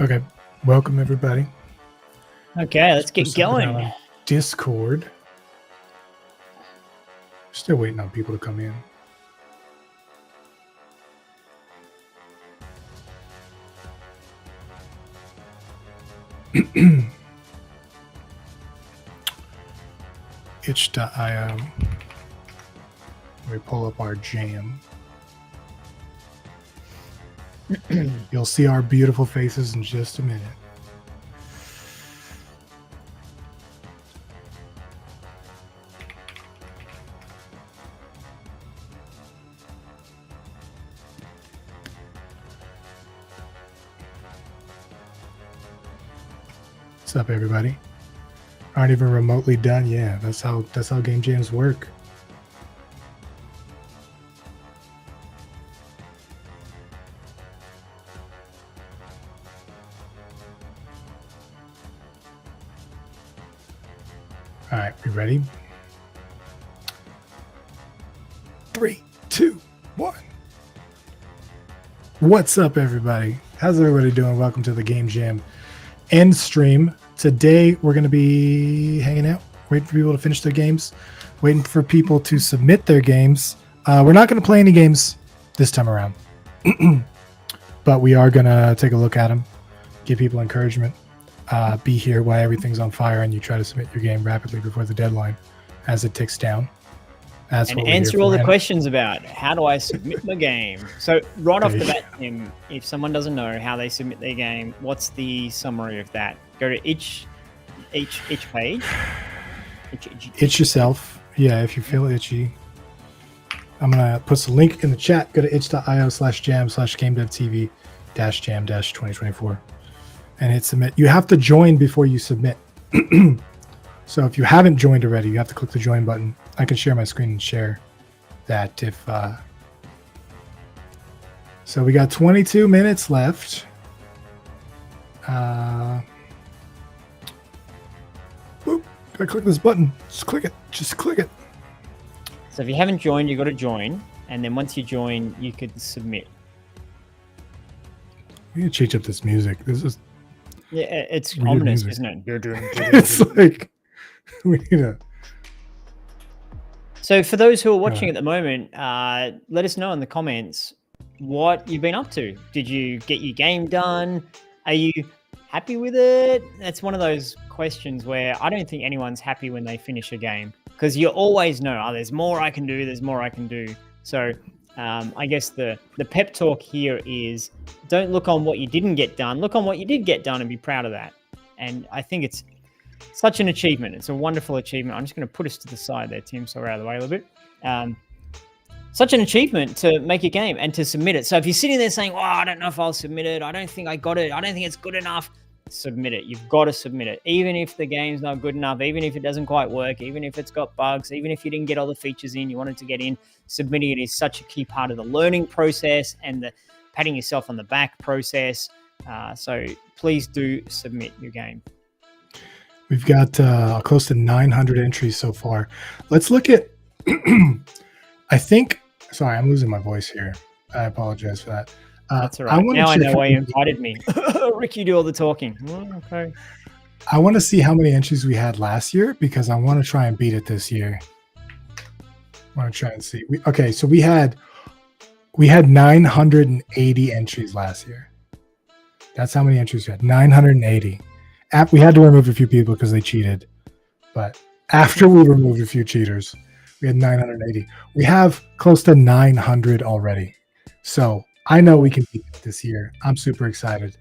Okay, welcome everybody. Okay, let's get going. Discord. Still waiting on people to come in. Itch.io. We pull up our jam. You'll see our beautiful faces in just a minute. What's up, everybody? Aren't even remotely done. Yeah, that's how game jams work. All right, we ready? 3, 2, 1. What's up, everybody? How's everybody doing? Welcome to the Game Jam end stream. Today, we're going to be hanging out, waiting for people to finish their games, waiting for people to submit their games. We're not going to play any games this time around, but we are going to take a look at them, give people encouragement, be here while everything's on fire and you try to submit your game rapidly before the deadline as it ticks down. That's and answer all the questions about how do I submit my game. So right off the bat, Tim, if someone doesn't know how they submit their game, what's the summary of that? Go to each page. Itch yourself. Yeah, if you feel itchy. I'm going to put the link in the chat. Go to itch.io/jam/GameDev.tv -jam-2024 and hit submit. You have to join before you submit. So if you haven't joined already, you have to click the join button. I can share my screen and share that if... So we got 22 minutes left. Gotta click this button. Just click it. Just click it. So if you haven't joined, you got to join. And then once you join, you could submit. We need to change up this music. This is... Yeah, it's ominous, isn't it? It's like... We need to... So for those who are watching at the moment, let us know in the comments what you've been up to. Did you get your game done? Are you happy with it? That's one of those questions where I don't think anyone's happy when they finish a game, because you always know, oh, there's more I can do, there's more I can do. So I guess the pep talk here is don't look on what you didn't get done, look on what you did get done and be proud of that. And I think it's such an achievement. It's a wonderful achievement. I'm just going to put us to the side there, Tim, so we're out of the way a little bit. Such an achievement to make a game and to submit it. So if you're sitting there saying, oh, I don't know if I'll submit it, I don't think I got it, I don't think it's good enough, submit it. You've got to submit it. Even if the game's not good enough, even if it doesn't quite work, even if it's got bugs, even if you didn't get all the features in you wanted to get in, submitting it is such a key part of the learning process and the patting yourself on the back process. So please do submit your game. We've got close to 900 entries so far. Let's look at, I think, sorry, I'm losing my voice here. I apologize for that. That's all right. Now I know why you invited me. Ricky, do all the talking. Okay. I want to see how many entries we had last year because I want to try and beat it this year. I want to try and see. Okay, so we had 980 entries last year. That's how many entries we had, 980. We had to remove a few people because they cheated. But after we removed a few cheaters, we had 980. We have close to 900 already. So I know we can beat it this year. I'm super excited.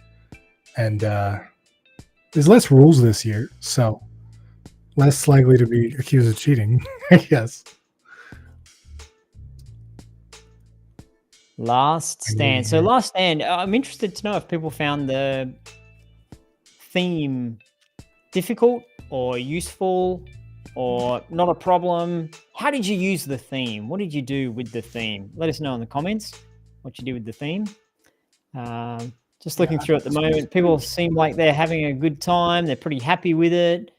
And there's less rules this year, so less likely to be accused of cheating, I guess. Last Stand. So Last Stand, I'm interested to know if people found the theme difficult or useful or not a problem. How did you use the theme? What did you do with the theme? Let us know in the comments what you did with the theme. Just looking through at the moment, people seem like they're having a good time. They're pretty happy with it.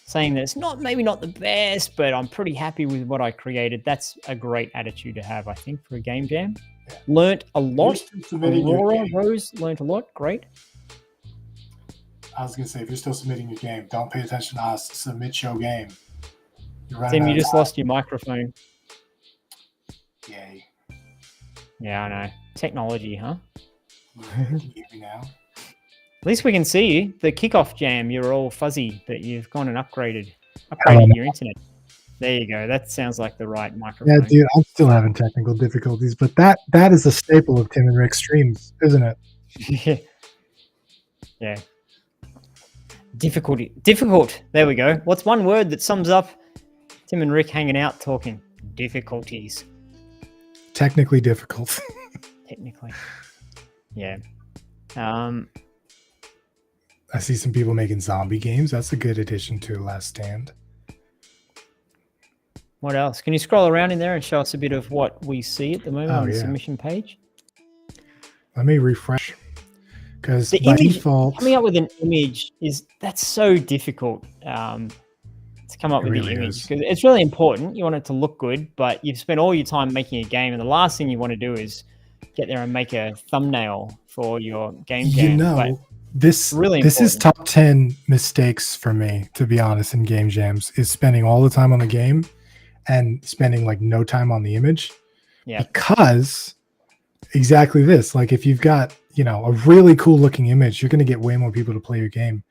saying that it's maybe not the best, but I'm pretty happy with what I created. That's a great attitude to have, I think, for a game jam. Yeah. Learned a lot. You're still submitting your Aurora game. Rose learned a lot. Great. I was gonna say, if you're still submitting your game, don't pay attention to us. Submit your game. Tim, you just lost your microphone. Yay. Yeah, I know. Technology, huh? Can you hear me now? At least we can see you. The kickoff jam, you're all fuzzy, but you've gone and upgraded your internet. There you go. That sounds like the right microphone. Yeah, dude, I'm still having technical difficulties, but that is a staple of Tim and Rick's streams, isn't it? Yeah. Yeah. Difficult. There we go. What's one word that sums up Tim and Rick hanging out talking? Difficulties. Technically difficult. Technically. Yeah. I see some people making zombie games. That's a good addition to Last Stand. What else? Can you scroll around in there and show us a bit of what we see at the moment on the submission page? Let me refresh. Because by default, coming up with an image that's so difficult to come up with the image, because it's really important. You want it to look good, but you've spent all your time making a game, and the last thing you want to do is get there and make a thumbnail for your game jam. You know, this is top 10 mistakes for me, to be honest, in game jams, is spending all the time on the game and spending like no time on the image. Yeah. Because exactly this, like if you've got, you know, a really cool looking image, you're going to get way more people to play your game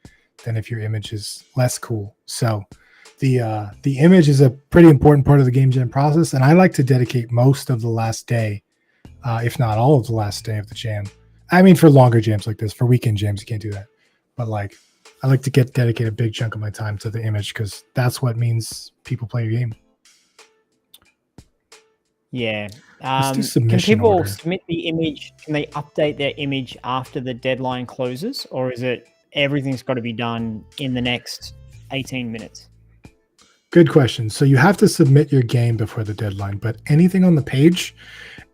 than if your image is less cool. So the image is a pretty important part of the game jam process. And I like to dedicate most of the last day, if not all of the last day of the jam. I mean, for longer jams like this, for weekend jams, you can't do that. But like, I like to dedicate a big chunk of my time to the image, because that's what means people play your game. Yeah. Can people submit the image? Can they update their image after the deadline closes, or is it everything's got to be done in the next 18 minutes? Good question. So you have to submit your game before the deadline, but anything on the page,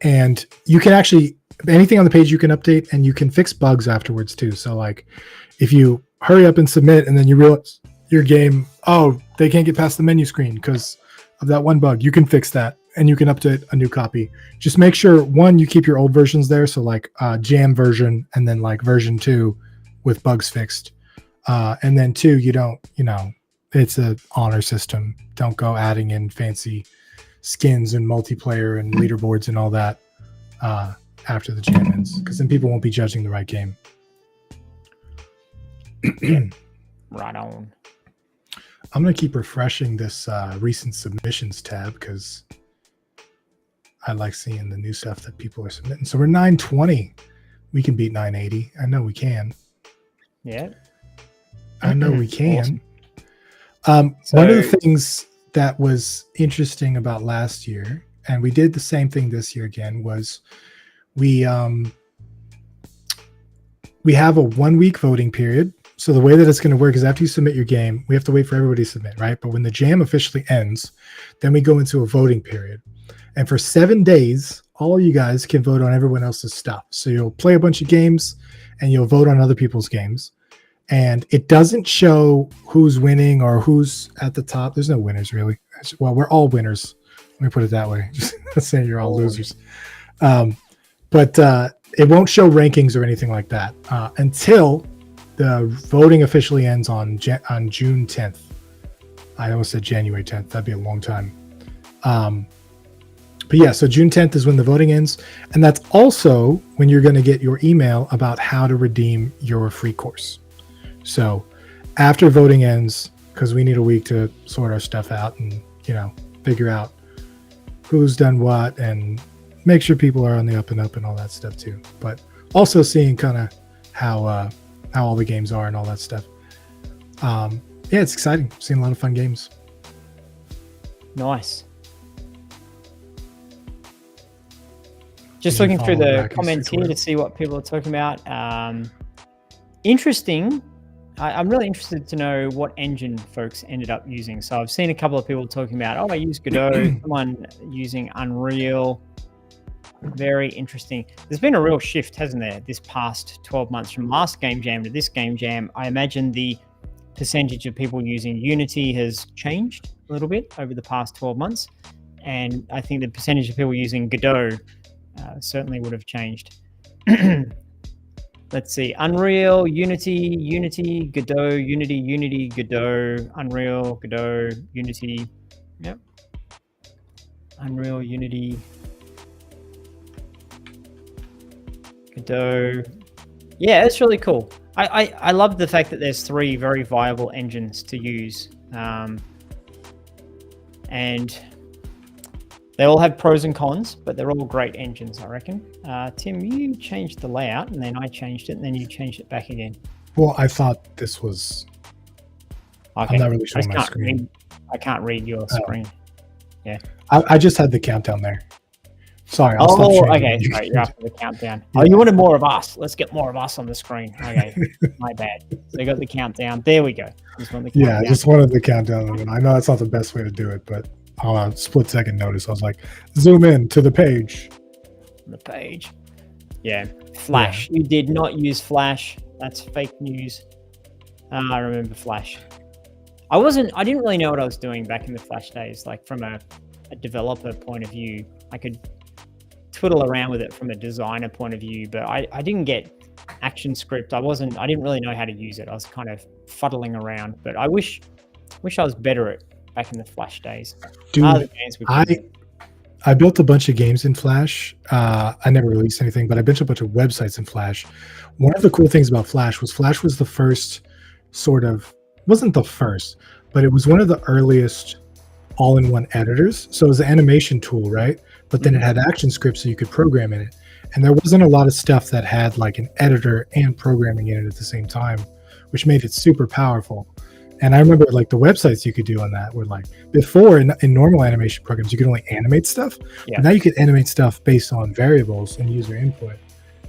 and you can actually, anything on the page you can update, and you can fix bugs afterwards too. So like if you hurry up and submit and then you realize your game, oh, they can't get past the menu screen because of that one bug, you can fix that and you can update a new copy. Just make sure, one, you keep your old versions there. So like jam version, and then like version 2 with bugs fixed. And then 2, you don't, you know, it's an honor system. Don't go adding in fancy skins and multiplayer and leaderboards and all that after the jam ends, because then people won't be judging the right game. Right on. I'm going to keep refreshing this recent submissions tab, because I like seeing the new stuff that people are submitting. So we're 920. We can beat 980. I know we can. Yeah. I know we can. Awesome. One of the things that was interesting about last year, and we did the same thing this year again, was we have a 1 week voting period. So the way that it's going to work is after you submit your game, we have to wait for everybody to submit, right? But when the jam officially ends, then we go into a voting period. And for 7 days, all you guys can vote on everyone else's stuff. So you'll play a bunch of games and you'll vote on other people's games. And it doesn't show who's winning or who's at the top. There's no winners, really. Well, we're all winners. Let me put it that way. Just saying you're all losers. But it won't show rankings or anything like that until the voting officially ends on June 10th. I almost said January 10th. That'd be a long time. But yeah, so June 10th is when the voting ends. And that's also when you're going to get your email about how to redeem your free course. So after voting ends, because we need a week to sort our stuff out and, you know, figure out who's done what and make sure people are on the up and up and all that stuff too. But also seeing kind of how all the games are and all that stuff. Yeah, it's exciting. Seeing a lot of fun games. Nice. Just looking through the comments here to see what people are talking about. Interesting. I'm really interested to know what engine folks ended up using. So I've seen a couple of people talking about, oh, I use Godot, someone using Unreal. Very interesting. There's been a real shift, hasn't there, this past 12 months from last Game Jam to this Game Jam. I imagine the percentage of people using Unity has changed a little bit over the past 12 months. And I think the percentage of people using Godot certainly would have changed. Let's see, Unreal, Unity, Godot, Unity, Godot, Unreal, Godot, Unity. Yep. Unreal, Unity, Godot. Yeah, it's really cool. I love the fact that there's 3 very viable engines to use. And they all have pros and cons, but they're all great engines, I reckon. Tim, you changed the layout, and then I changed it, and then you changed it back again. Well, I thought this was... Okay. I'm not really showing my screen. I can't read your screen. Yeah. I just had the countdown there. Sorry, I'll stop sharing. Okay. Sorry, you're after the countdown. Yeah. Oh, you wanted more of us. Let's get more of us on the screen. Okay, my bad. So you got the countdown. There we go. Yeah, I just wanted the countdown. I know that's not the best way to do it, but on a split-second notice, I was like, zoom in to the page. The page. Yeah. Flash. Yeah. You did not use Flash. That's fake news. I remember Flash. I didn't really know what I was doing back in the Flash days. Like from a developer point of view, I could twiddle around with it from a designer point of view, but I didn't get ActionScript. I didn't really know how to use it. I was kind of fuddling around, but I wish I was better at back in the Flash days. Dude, I built a bunch of games in Flash. I never released anything, but I built a bunch of websites in Flash. One of the cool things about Flash was the first wasn't the first, but it was one of the earliest all-in-one editors. So it was an animation tool, right? But then it had ActionScript, so you could program in it. And there wasn't a lot of stuff that had like an editor and programming in it at the same time, which made it super powerful. And I remember like the websites you could do on that were like, before in normal animation programs, you could only animate stuff. Yeah. But now you could animate stuff based on variables and user input.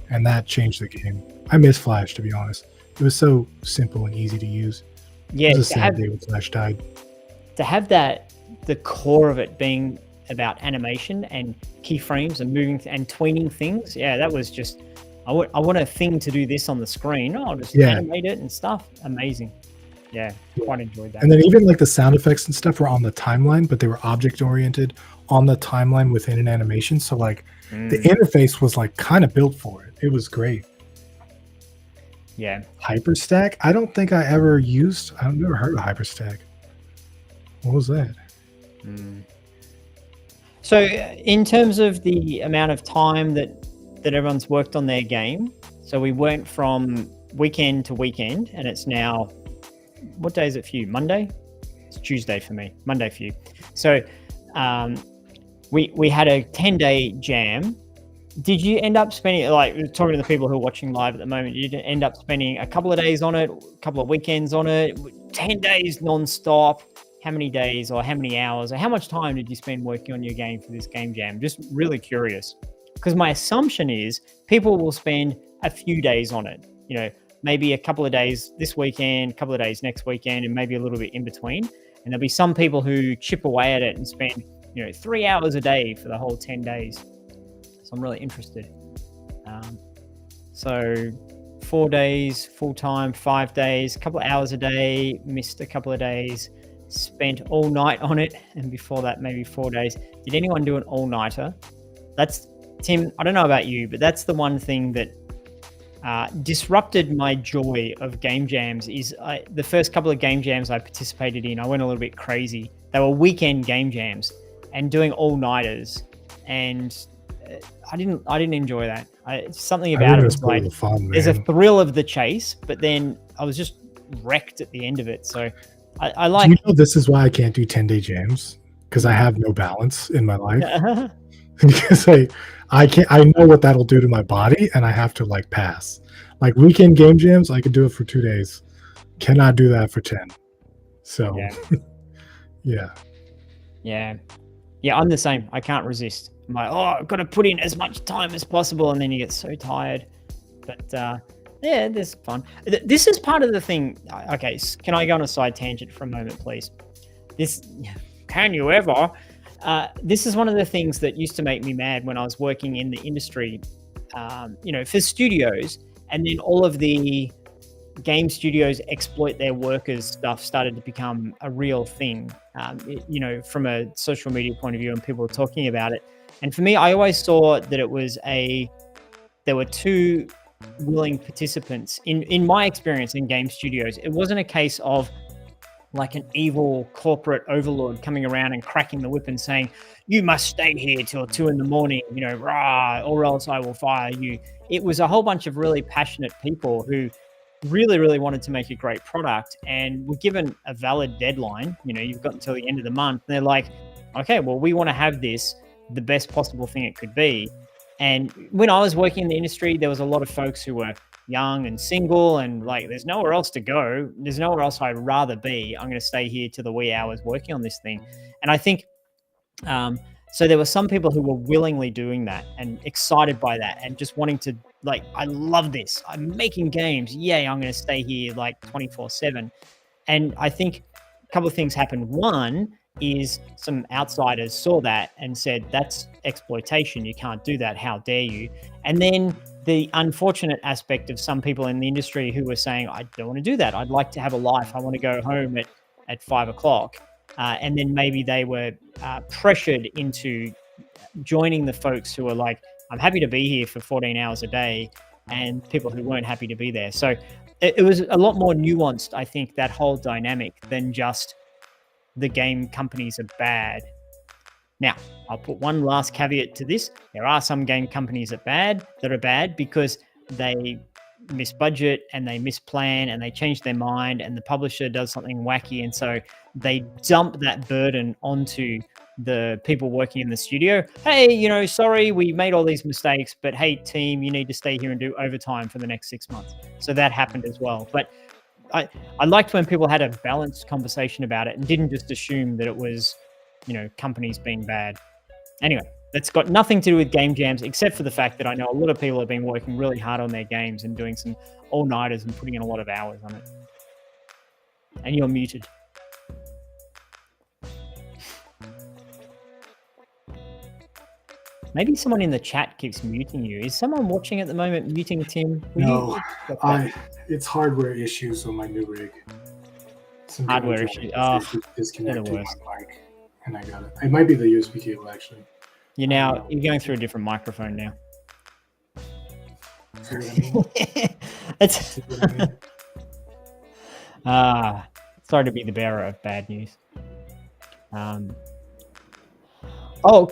And that changed the game. I miss Flash, to be honest. It was so simple and easy to use. Yeah, it was a sad day when Flash died. To have that, the core of it being about animation and keyframes and moving and tweening things. Yeah, that was just, I want a thing to do this on the screen. I'll just animate it and stuff. Amazing. Yeah, quite enjoyed that. And then even like the sound effects and stuff were on the timeline, but they were object oriented on the timeline within an animation. So like the interface was like kind of built for it. It was great. Yeah. Hyperstack? I don't think I ever used, I've never heard of Hyperstack. What was that? So in terms of the amount of time that everyone's worked on their game, so we went from weekend to weekend, and it's now, what day is it for you? Monday? It's Tuesday for me. Monday for you. So we had a 10-day jam. Did you end up spending, like talking to the people who are watching live at the moment, you end up spending a couple of days on it, a couple of weekends on it, 10 days non-stop? How many days or how many hours or how much time did you spend working on your game for this game jam? Just really curious. Because my assumption is people will spend a few days on it. You know, maybe a couple of days this weekend, a couple of days next weekend, and maybe a little bit in between. And there'll be some people who chip away at it and spend, 3 hours a day for the whole 10 days. So I'm really interested. So 4 days, full time, 5 days, a couple of hours a day, missed a couple of days, spent all night on it, and before that maybe 4 days. Did anyone do an all-nighter? That's, Tim, I don't know about you, but that's the one thing that disrupted my joy of game jams. Is the first couple of game jams I participated in, I went a little bit crazy. They were weekend game jams and doing all-nighters, and I didn't enjoy that. Something about it was like fun, there's a thrill of the chase, but then I was just wrecked at the end of it. So I like. Do you know this is why I can't do 10-day jams? Because I have no balance in my life. Because I can't. I know what that'll do to my body, and I have to like pass. Like weekend game jams, I could do it for 2 days. Cannot do that for 10. So, yeah. I'm the same. I can't resist. I'm like, I've got to put in as much time as possible, and then you get so tired. But this is fun. This is part of the thing. Okay, can I go on a side tangent for a moment, please? Can you ever? This is one of the things that used to make me mad when I was working in the industry, for studios, and then all of the game studios exploit their workers stuff started to become a real thing, from a social media point of view, and people were talking about it. And for me, I always saw that there were two willing participants in my experience in game studios. It wasn't a case of like an evil corporate overlord coming around and cracking the whip and saying, you must stay here till 2 a.m, rah, or else I will fire you. It was a whole bunch of really passionate people who really, really wanted to make a great product and were given a valid deadline. You've got until the end of the month. And they're like, okay, well, we want to have this the best possible thing it could be. And when I was working in the industry, there was a lot of folks who were young and single and like, there's nowhere else to go. There's nowhere else I'd rather be. I'm going to stay here to the wee hours working on this thing. And I think, so there were some people who were willingly doing that and excited by that and just wanting to like, I love this. I'm making games. Yay, I'm going to stay here like 24/7. And I think a couple of things happened. One is some outsiders saw that and said, that's exploitation. You can't do that. How dare you? And then the unfortunate aspect of some people in the industry who were saying, I don't want to do that. I'd like to have a life. I want to go home at 5 o'clock. And then maybe they were pressured into joining the folks who were like, I'm happy to be here for 14 hours a day, and people who weren't happy to be there. So it was a lot more nuanced, I think, that whole dynamic than just the game companies are bad. Now, I'll put one last caveat to this. There are some game companies that are bad because they miss budget and they misplan and they change their mind and the publisher does something wacky. And so they dump that burden onto the people working in the studio. Hey, sorry, we made all these mistakes, but hey, team, you need to stay here and do overtime for the next 6 months. So that happened as well. But I liked when people had a balanced conversation about it and didn't just assume that it was, companies being bad. Anyway, that's got nothing to do with game jams, except for the fact that I know a lot of people have been working really hard on their games and doing some all-nighters and putting in a lot of hours on it. And you're muted. Maybe someone in the chat keeps muting you. Is someone watching at the moment muting Tim? No, it's hardware issues on my new rig. Some hardware issues. Disconnecting my mic, and I got it. It might be the USB cable actually. You're going through a different microphone now. See what I mean? Sorry to be the bearer of bad news.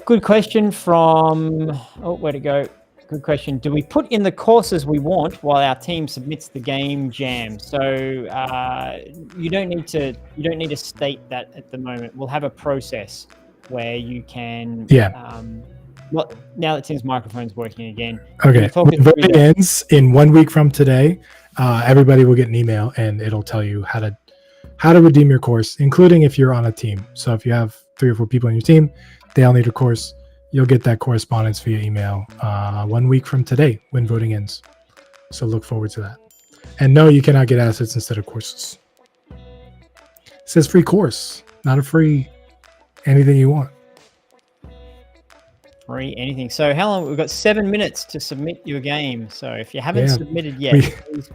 Good question from... where'd it go? Good question. Do we put in the courses we want while our team submits the game jam? So you don't need to state that at the moment. We'll have a process where you can... Yeah. Now that Tim's microphone's working again. Okay. When voting ends in 1 week from today, everybody will get an email and it'll tell you how to redeem your course, including if you're on a team. So if you have 3 or 4 people on your team, they all need a course. You'll get that correspondence via email 1 week from today when voting ends. So look forward to that. And no, you cannot get assets instead of courses. It says free course, not a free anything you want. Free anything. So how long? We've got 7 minutes to submit your game. So if you haven't submitted yet, please.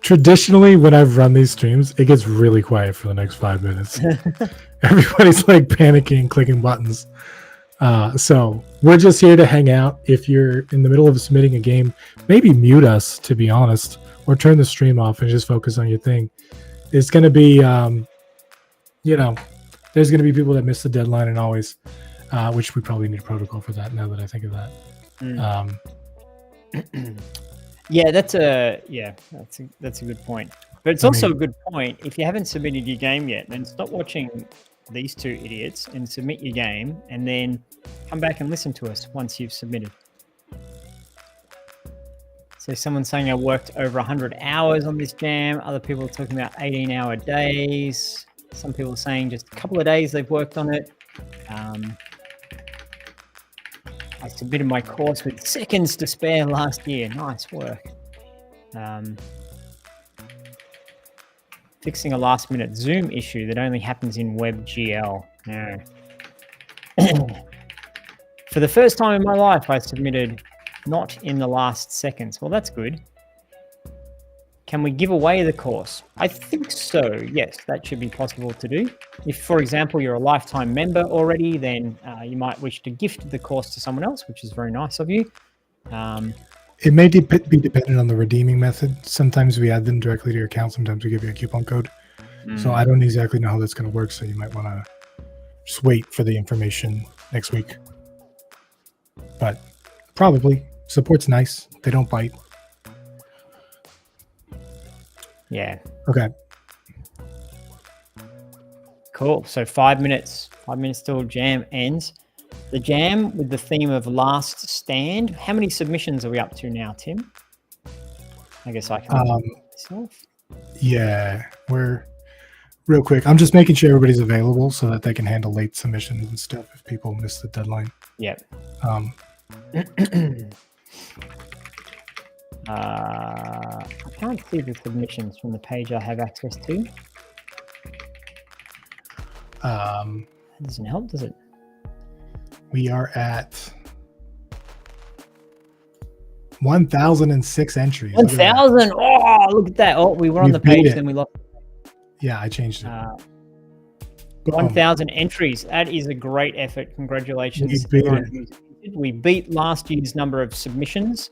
Traditionally, when I've run these streams, it gets really quiet for the next 5 minutes. Everybody's like panicking, clicking buttons. So we're just here to hang out. If you're in the middle of submitting a game, maybe mute us, to be honest, or turn the stream off and just focus on your thing. It's going to be, there's going to be people that miss the deadline and always, which we probably need a protocol for that now that I think of that. That's a good point. But it's also a good point. If you haven't submitted your game yet, then stop watching these two idiots and submit your game, and then come back and listen to us once you've submitted. So someone's saying I worked over 100 hours on this jam. Other people are talking about 18-hour days. Some people are saying just a couple of days they've worked on it. I submitted my course with seconds to spare last year. Nice work. Fixing a last-minute Zoom issue that only happens in WebGL. No. For the first time in my life, I submitted not in the last seconds. Well, that's good. Can we give away the course? I think so. Yes, that should be possible to do. If, for example, you're a lifetime member already, then you might wish to gift the course to someone else, which is very nice of you. It may be dependent on the redeeming method. Sometimes we add them directly to your account. Sometimes we give you a coupon code. So I don't exactly know how that's going to work. So you might want to just wait for the information next week. But probably support's nice. They don't bite. Yeah. Okay. Cool. So 5 minutes. 5 minutes till jam ends. The jam with the theme of last stand. How many submissions are we up to now, Tim? I guess I can myself. Yeah, we're real quick. I'm just making sure everybody's available so that they can handle late submissions and stuff if people miss the deadline. Yep. I can't see the submissions from the page I have access to. That doesn't help, does it? We are at 1,006 entries. 1,000! Oh, look at that. Oh, we were on the page, then we lost. Yeah, I changed it. 1,000 entries. That is a great effort. Congratulations. We beat last year's number of submissions.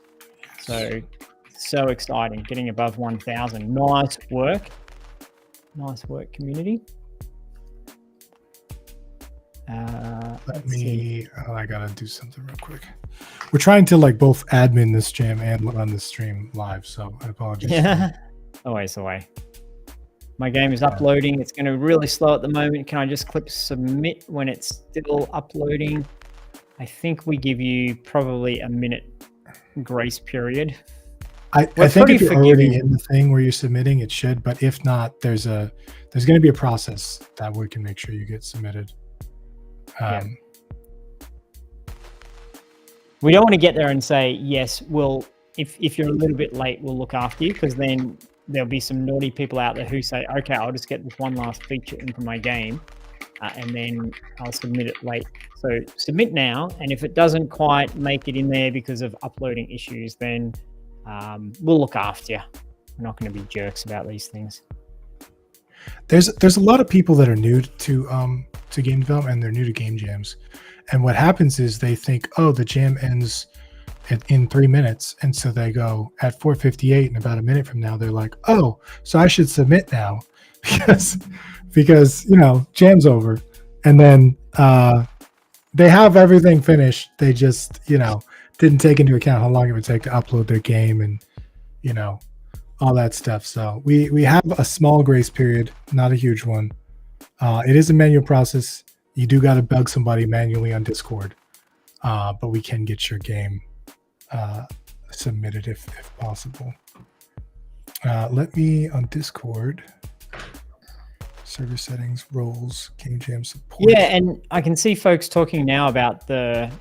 So exciting. Getting above 1,000. Nice work. Nice work, community. I gotta do something real quick. We're trying to like both admin this jam and run the stream live, so I apologize. Yeah. Always the way. My game is uploading. It's going to be really slow at the moment. Can I just click submit when it's still uploading? I think we give you probably a minute grace period. I think if you're already in the thing where you're submitting, it should. But if not, there's going to be a process that we can make sure you get submitted. We don't want to get there and say, yes, if you're a little bit late, we'll look after you, because then there'll be some naughty people out there who say, okay, I'll just get this one last feature into my game and then I'll submit it late. So submit now. And if it doesn't quite make it in there because of uploading issues, then we'll look after you. We're not going to be jerks about these things. There's a lot of people that are new to game development, and they're new to game jams. And what happens is they think, oh, the jam ends in 3 minutes. And so they go at 4:58, and about a minute from now, they're like, oh, so I should submit now because jam's over. And then they have everything finished. They just, didn't take into account how long it would take to upload their game and, all that stuff. So we have a small grace period, not a huge one. It is a manual process. You do got to bug somebody manually on Discord, but we can get your game submitted if possible. Let me on Discord, server settings, roles, game jam support. Yeah, and I can see folks talking now about the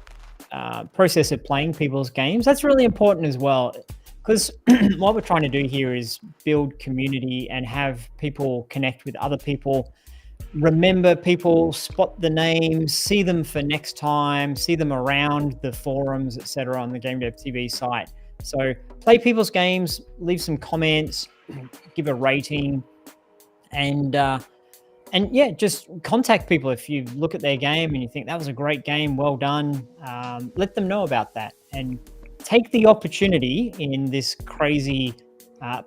process of playing people's games. That's really important as well, because what we're trying to do here is build community and have people connect with other people. Remember people, spot the names, see them for next time, see them around the forums, etc. on the GameDev.tv site. So play people's games, leave some comments, give a rating, and yeah, just contact people. If you look at their game and you think that was a great game, well done, let them know about that, and take the opportunity in this crazy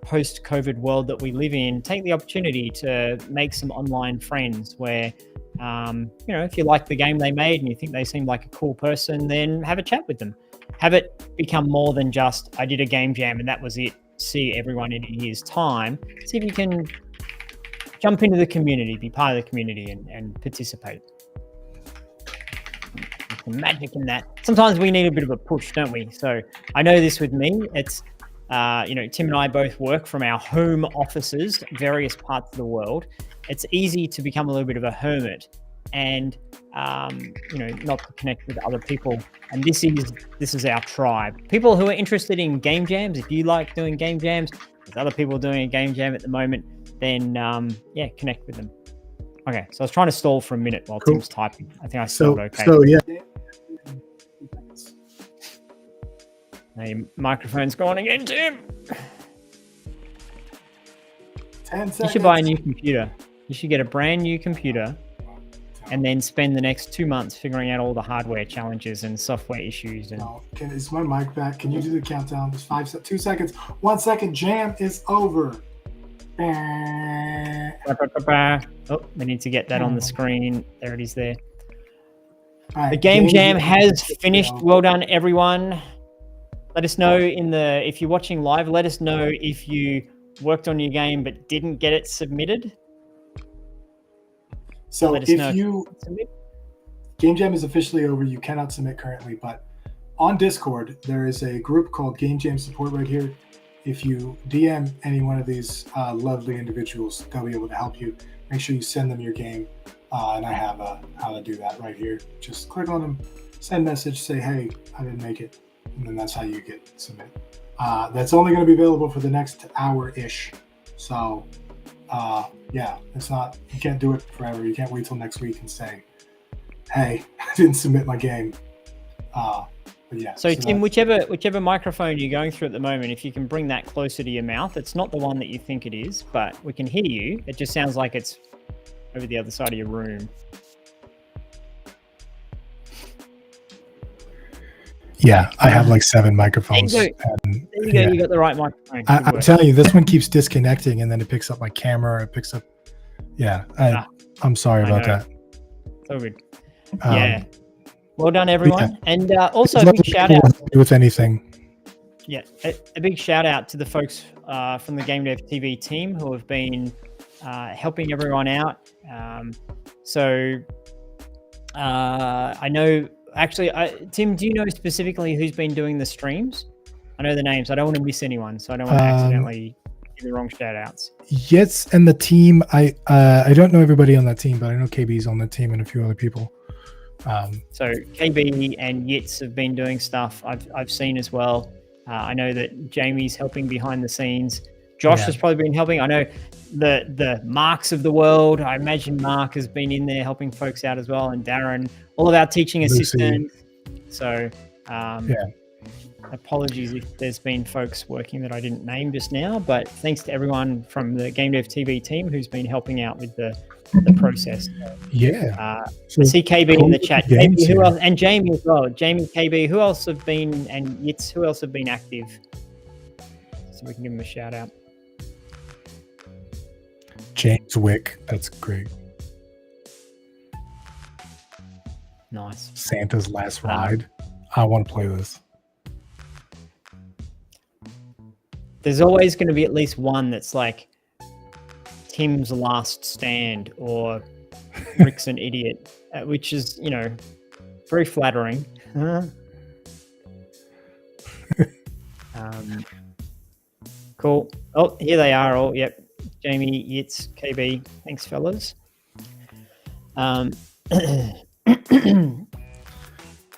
post-COVID world that we live in. Take the opportunity to make some online friends where, if you like the game they made and you think they seem like a cool person, then have a chat with them. Have it become more than just, I did a game jam and that was it. See everyone in a year's time. See if you can jump into the community, be part of the community and participate. The magic in that. Sometimes we need a bit of a push, don't we? So I know this with me. It's, Tim and I both work from our home offices, various parts of the world. It's easy to become a little bit of a hermit and, not to connect with other people. And this is our tribe. People who are interested in game jams. If you like doing game jams, there's other people doing a game jam at the moment, then, connect with them. Okay, so I was trying to stall for a minute while Tim's typing. I think I stalled okay. So, yeah. Now your microphone's gone again, Tim. 10 seconds. You should buy a new computer. You should get a brand new computer and then spend the next 2 months figuring out all the hardware challenges and software issues. And No, is my mic back? Can you do the countdown? Just 2 seconds. 1 second. Jam is over. oh, we need to get that on the screen. There it is there. All right, The game jam has finished. Well done, everyone. Let us know if you're watching live, let us know if you worked on your game but didn't get it submitted. So let us if know you Game Jam is officially over, you cannot submit currently, but on Discord there is a group called Game Jam Support right here. If you DM any one of these lovely individuals, they'll be able to help you. Make sure you send them your game, and I have how to do that right here. Just click on them, send message, say, hey, I didn't make it, and then that's how you get submitted. That's only going to be available for the next hour-ish. So, yeah, it's not, you can't do it forever. You can't wait till next week and say, hey, I didn't submit my game. But yeah. So Tim, whichever microphone you're going through at the moment, if you can bring that closer to your mouth, it's not the one that you think it is, but we can hear you. It just sounds like it's over the other side of your room. Yeah, I have like 7 microphones. There you go. You got the right microphone. I'm telling you, this one keeps disconnecting, and then it picks up my camera. It picks up. Yeah, I'm sorry about that. So good. Yeah. Well done, everyone. Yeah. And also a big shout out with anything. Yeah, a big shout out to the folks from the GameDev.tv team who have been helping everyone out. I know. Actually, Tim, do you know specifically who's been doing the streams? I know the names. I don't want to miss anyone, so I don't want to accidentally give the wrong shout outs. Yes, and the team. I don't know everybody on that team, but I know KB's on the team and a few other people. So KB and Yitz have been doing stuff I've seen as well. I know that Jamie's helping behind the scenes. Josh has probably been helping. I know the Marks of the world. I imagine Mark has been in there helping folks out as well, and Darren, all of our teaching assistants. So apologies if there's been folks working that I didn't name just now, but thanks to everyone from the GameDev.tv team who's been helping out with the process. Yeah. I see KB in the chat. KB, who else? And Jamie as well. Jamie, KB, who else have been, and Yitz, who else have been active? So we can give them a shout out. James Wick. That's great. Nice. Santa's Last Ride. I want to play this. There's always going to be at least one that's like Tim's Last Stand or Rick's an Idiot, which is, very flattering. Cool. Oh, here they are all. Yep. Jamie, Yitz, KB. Thanks, fellas.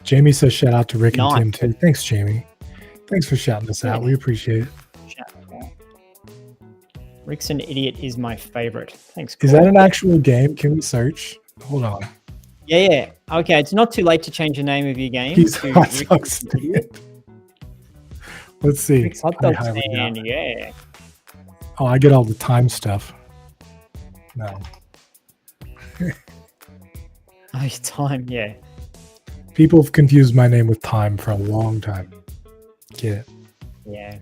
Jamie says shout out to Rick and Tim too. Thanks, Jamie. Thanks for shouting us out. We appreciate it. Rick's an Idiot is my favorite. Thanks. Is that an actual game? Can we search? Hold on. Yeah. Okay, it's not too late to change the name of your game. He's Hot Dog Stand. Let's see. Rick's Hot Dog Stand, yeah. Oh, I get all the time stuff. No. Oh, time, yeah. People have confused my name with Time for a long time. Get it? Yeah.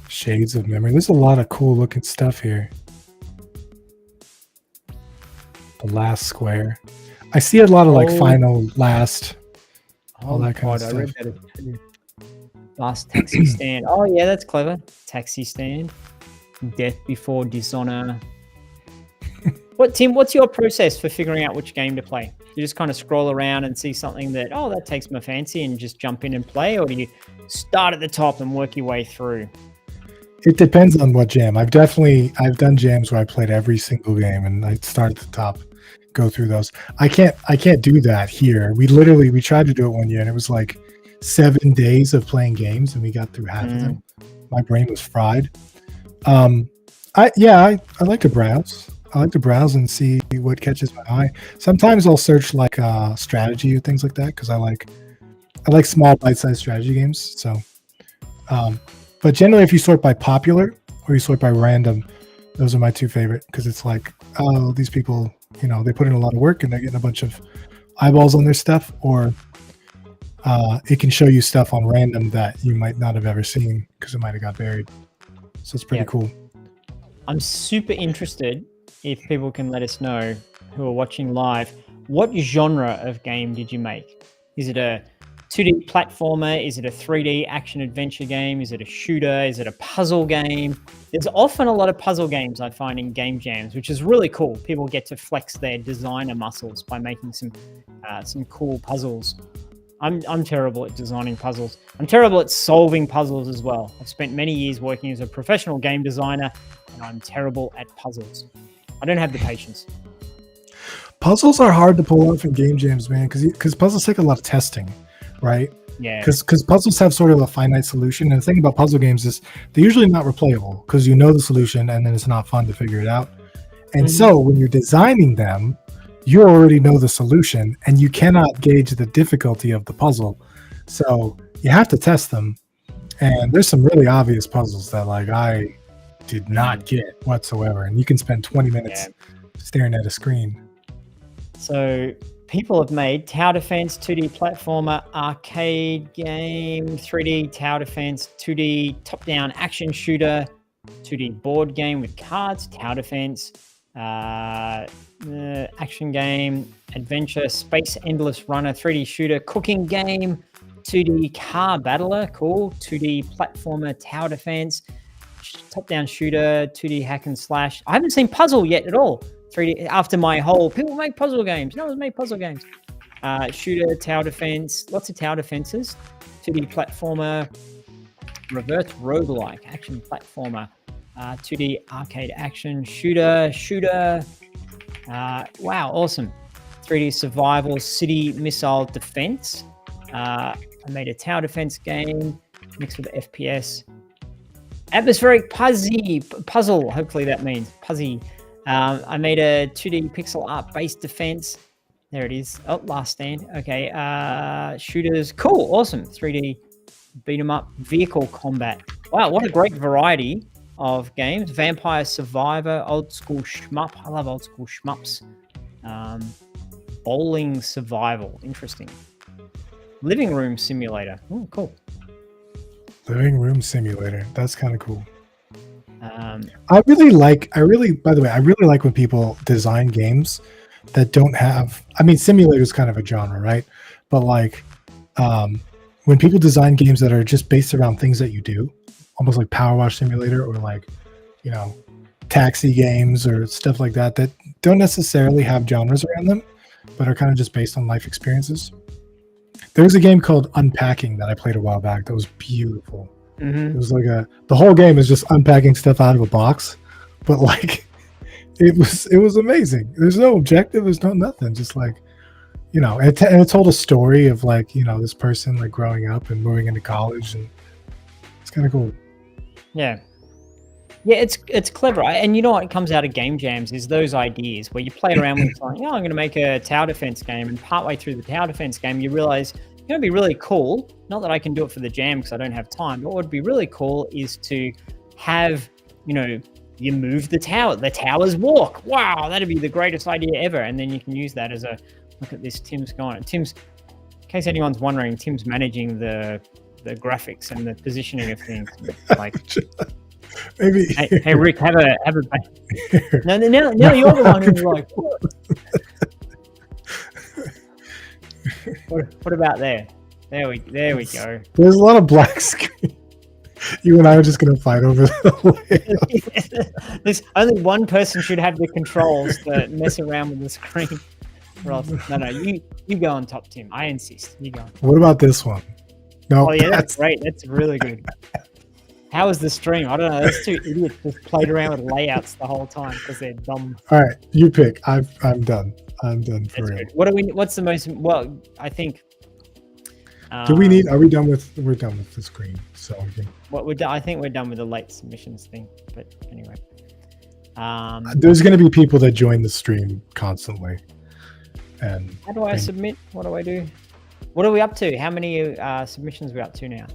Shades of Memory. There's a lot of cool looking stuff here. The Last Square. I see a lot of like Final Last. All that kind of stuff. I read that. Last Taxi Stand. Oh yeah, that's clever. Taxi Stand. Death Before Dishonor. Tim, what's your process for figuring out which game to play? You just kind of scroll around and see something that, that takes my fancy and just jump in and play? Or do you start at the top and work your way through? It depends on what jam. I've done jams where I played every single game and I start at the top, go through those. I can't do that here. We tried to do it one year and it was like 7 days of playing games and we got through half of them. My brain was fried. I like to browse. I like to browse and see what catches my eye. Sometimes I'll search like strategy or things like that because I like small bite-sized strategy games. So, but generally, if you sort by popular or you sort by random. Those are my two favorite because it's like, oh, these people, they put in a lot of work and they're getting a bunch of eyeballs on their stuff, or it can show you stuff on random that you might not have ever seen because it might have got buried. So it's pretty cool. I'm super interested if people can let us know who are watching live. What genre of game did you make? Is it a 2D platformer? Is it a 3D action adventure game? Is it a shooter? Is it a puzzle game? There's often a lot of puzzle games I find in game jams, which is really cool. People get to flex their designer muscles by making some cool puzzles. I'm terrible at designing puzzles. I'm terrible at solving puzzles as well. I've spent many years working as a professional game designer, and I'm terrible at puzzles. I don't have the patience. Puzzles are hard to pull off in game jams, man, because puzzles take a lot of testing, right? Yeah. Because puzzles have sort of a finite solution. And the thing about puzzle games is they're usually not replayable because you know the solution and then it's not fun to figure it out. And so when you're designing them, you already know the solution and you cannot gauge the difficulty of the puzzle. So you have to test them. And there's some really obvious puzzles that like I did not get whatsoever. And you can spend 20 minutes staring at a screen. So people have made tower defense, 2D platformer, arcade game, 3D tower defense, 2D top-down action shooter, 2D board game with cards, tower defense, action game, adventure, space endless runner, 3D shooter, cooking game, 2D car battler, cool, 2D platformer, tower defense, top-down shooter, 2D hack and slash. I haven't seen puzzle yet at all. 3D after my whole people make puzzle games. No one's made puzzle games. Shooter, tower defense, lots of tower defenses. 2D platformer, reverse roguelike, action platformer, 2D arcade action shooter. Wow, awesome. 3D survival, city missile defense. I made a tower defense game mixed with FPS. Atmospheric puzzle, hopefully that means puzzle. I made a 2D pixel art based defense. There it is. Oh, last stand. Okay. Shooters. Cool. Awesome. 3D beat 'em up. Vehicle combat. Wow, what a great variety of games. Vampire Survivor, old school shmup. I love old school shmups. Bowling survival. Interesting. Living room simulator. Oh, cool. Living room simulator. That's kind of cool. I really like when people design games that don't have, simulator is kind of a genre, right? But like, when people design games that are just based around things that you do, almost like Power Wash Simulator or like, taxi games or stuff like that, that don't necessarily have genres around them, but are kind of just based on life experiences. There was a game called Unpacking that I played a while back that was beautiful. It was like the whole game is just unpacking stuff out of a box, but like it was amazing. There's no objective, there's no nothing, just like, it told a story of like, this person like growing up and moving into college, and it's kind of cool. Yeah, it's clever. And you know what comes out of game jams is those ideas where you play around with like, I'm going to make a tower defense game, and partway through the tower defense game you realize it's going to be really cool. Not that I can do it for the jam because I don't have time, but what would be really cool is to have, you move the towers walk. Wow, that'd be the greatest idea ever. And then you can use that as a, look at this, Tim's going. Tim's, in case anyone's wondering, Tim's managing the graphics and the positioning of things. Like, maybe. Hey, Rick, have a. No, now you're the one who's like, what about there? There we go. There's a lot of black screen. You and I are just going to fight over the layout. There's only one person should have the controls to mess around with the screen. No, you go on top, Tim. I insist. You go on. What about this one? No, oh yeah, that's great. That's really good. How was the stream? I don't know. Those two idiots just played around with layouts the whole time because they're dumb. All right, you pick. I'm done. I'm done for real. What's the most? Well, I think. Do we need? Are we done with? We're done with the screen. So we can. I think we're done with the late submissions thing. But anyway. There's going to be people that join the stream constantly. And how do I submit? What do I do? What are we up to? How many submissions are we up to now?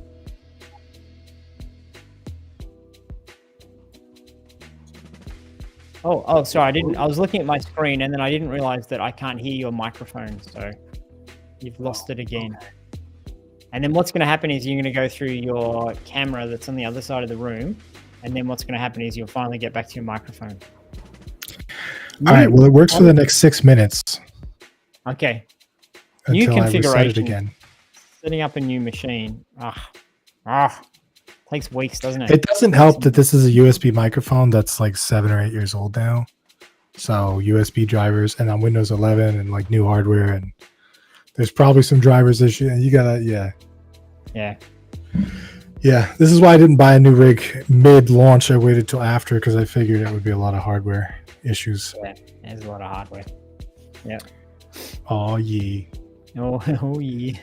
Oh, sorry. I was looking at my screen and then I didn't realize that I can't hear your microphone. So you've lost it again. And then what's going to happen is you're going to go through your camera that's on the other side of the room. And then what's going to happen is you'll finally get back to your microphone. All right. Well, it works for the next 6 minutes. Okay. Until New configuration. I reset it again. Setting up a new machine. Takes weeks, doesn't it? It doesn't help that this is a USB microphone that's like 7 or 8 years old now. So USB drivers and on Windows 11 and like new hardware, and there's probably some drivers issue. And you gotta, yeah. This is why I didn't buy a new rig mid-launch. I waited till after because I figured it would be a lot of hardware issues. Yeah, there's a lot of hardware. Yeah. Oh yeah. Oh yeah.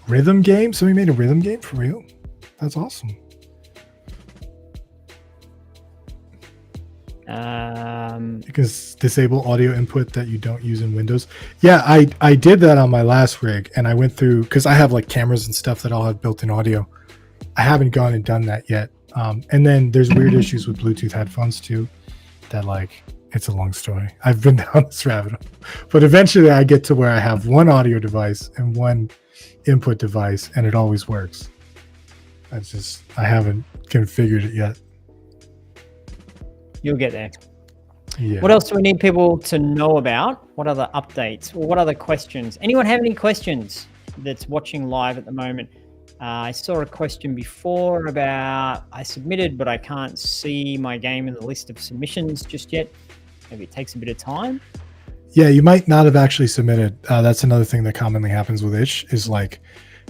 Rhythm game? Somebody made a rhythm game for real? That's awesome. You can disable audio input that you don't use in Windows. Yeah, I did that on my last rig, and I went through because I have like cameras and stuff that all have built-in audio. I haven't gone and done that yet. And then there's weird issues with Bluetooth headphones too. That like it's a long story. I've been down this rabbit hole, but eventually I get to where I have one audio device and one input device, and it always works. I haven't configured it yet. You'll get there. Yeah. What else do we need people to know about? What other updates or what other questions? Anyone have any questions that's watching live at the moment? I saw a question before about I submitted, but I can't see my game in the list of submissions just yet. Maybe it takes a bit of time. Yeah, you might not have actually submitted. That's another thing that commonly happens with Itch is like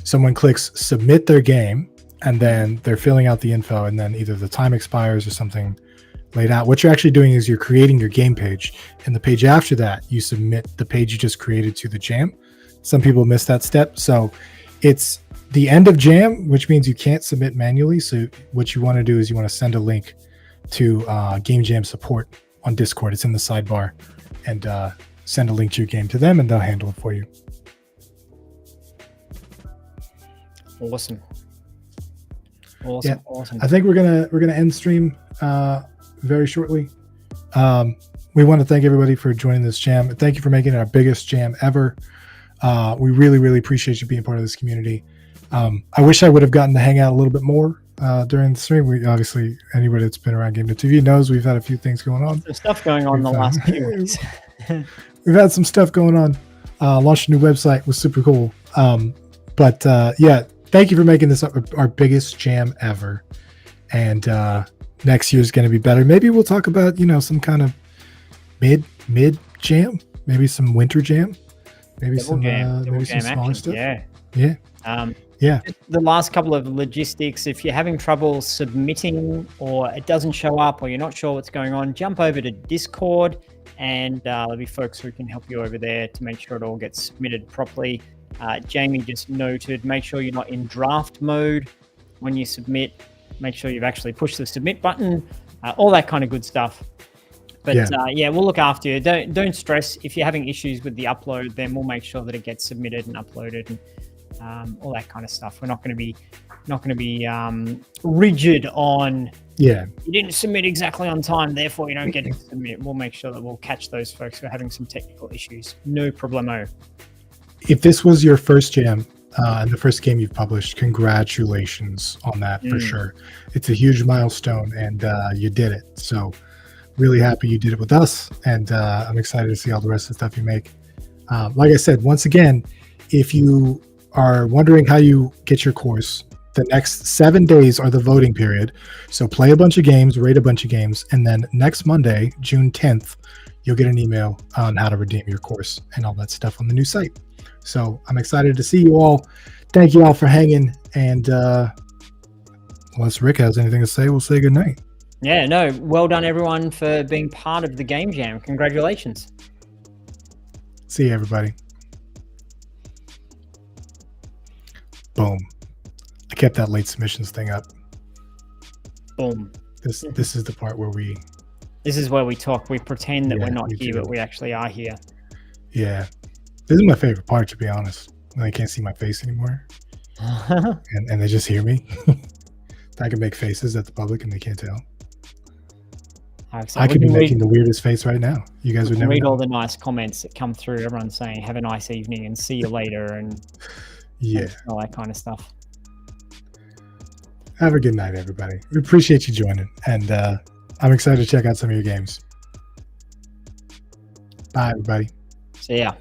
someone clicks submit their game and then they're filling out the info and then either the time expires or something laid out. What you're actually doing is you're creating your game page, and the page after that you submit the page you just created to the jam. Some people miss that step. So it's the end of jam, which means you can't submit manually. So what you want to do is you want to send a link to Game Jam support on Discord. It's in the sidebar, and send a link to your game to them and they'll handle it for you. Awesome. Yeah. I think we're gonna end stream very shortly. We want to thank everybody for joining this jam. Thank you for making it our biggest jam ever. We really appreciate you being part of this community. I wish I would have gotten to hang out a little bit more during the stream. We obviously, anybody that's been around GameDev.tv knows we've had a few things going on. There's stuff going on the last few weeks. We've had some stuff going on. Launched a new website, was super cool. But yeah, thank you for making this our biggest jam ever. And next year's going to be better. Maybe we'll talk about, some kind of mid jam, maybe some winter jam, maybe some smaller stuff. Yeah. The last couple of logistics, if you're having trouble submitting or it doesn't show up or you're not sure what's going on, jump over to Discord and there'll be folks who can help you over there to make sure it all gets submitted properly. Jamie just noted, make sure you're not in draft mode when you submit. Make sure you've actually pushed the submit button, all that kind of good stuff. But we'll look after you. Don't stress. If you're having issues with the upload, then we'll make sure that it gets submitted and uploaded and all that kind of stuff. We're not going to be rigid on you didn't submit exactly on time, therefore you don't get to submit. We'll make sure that we'll catch those folks who are having some technical issues. No problemo. If this was your first jam and the first game you've published, congratulations on that for sure. It's a huge milestone and you did it. So really happy you did it with us, and I'm excited to see all the rest of the stuff you make. Like I said, once again, if you are wondering how you get your course, the next 7 days are the voting period. So play a bunch of games, rate a bunch of games, and then next Monday, June 10th, you'll get an email on how to redeem your course and all that stuff on the new site. So I'm excited to see you all. Thank you all for hanging. And unless Rick has anything to say, we'll say goodnight. Yeah, no, well done everyone for being part of the Game Jam. Congratulations. See you, everybody. Boom. I kept that late submissions thing up. Boom. This is the part where This is where we talk. We pretend that we're not here, but we actually are here. Yeah. This is my favorite part, to be honest. When they can't see my face anymore. and they just hear me. I can make faces at the public and they can't tell. So I we could be can making read, the weirdest face right now. You guys would never read all know. the nice comments that come through. Everyone's saying, have a nice evening and see you later, and Yeah. all that kind of stuff. Have a good night, everybody. We appreciate you joining, and I'm excited to check out some of your games. Bye, everybody. So yeah.